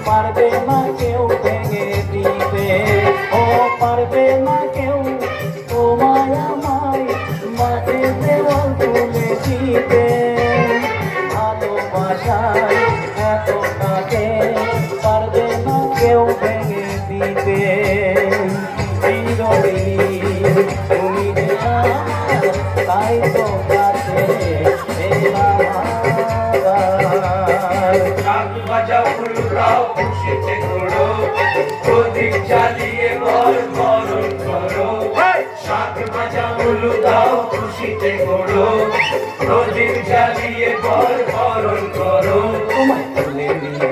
পারবে না কেউ ভেঙে দিতে, ও পারবে না কেউ তোমায় আমায় মাঝে দেওয়াল তুলে দিতে। ভালোবাসায় এতটাকে পারবে না কেউ ভেঙে দিতে। চিরদিন তুমি যে আমার, তাই তো কাছে বাজাও ফুল গাও খুশিতে ঘোরো, প্রদীপ জ্বালিয়ে বল বরণ করো। শাক বাজাও ফুল গাও খুশিতে ঘোরো, প্রদীপ জ্বালিয়ে বল বরণ করো। তোমায় তুলে নিয়ে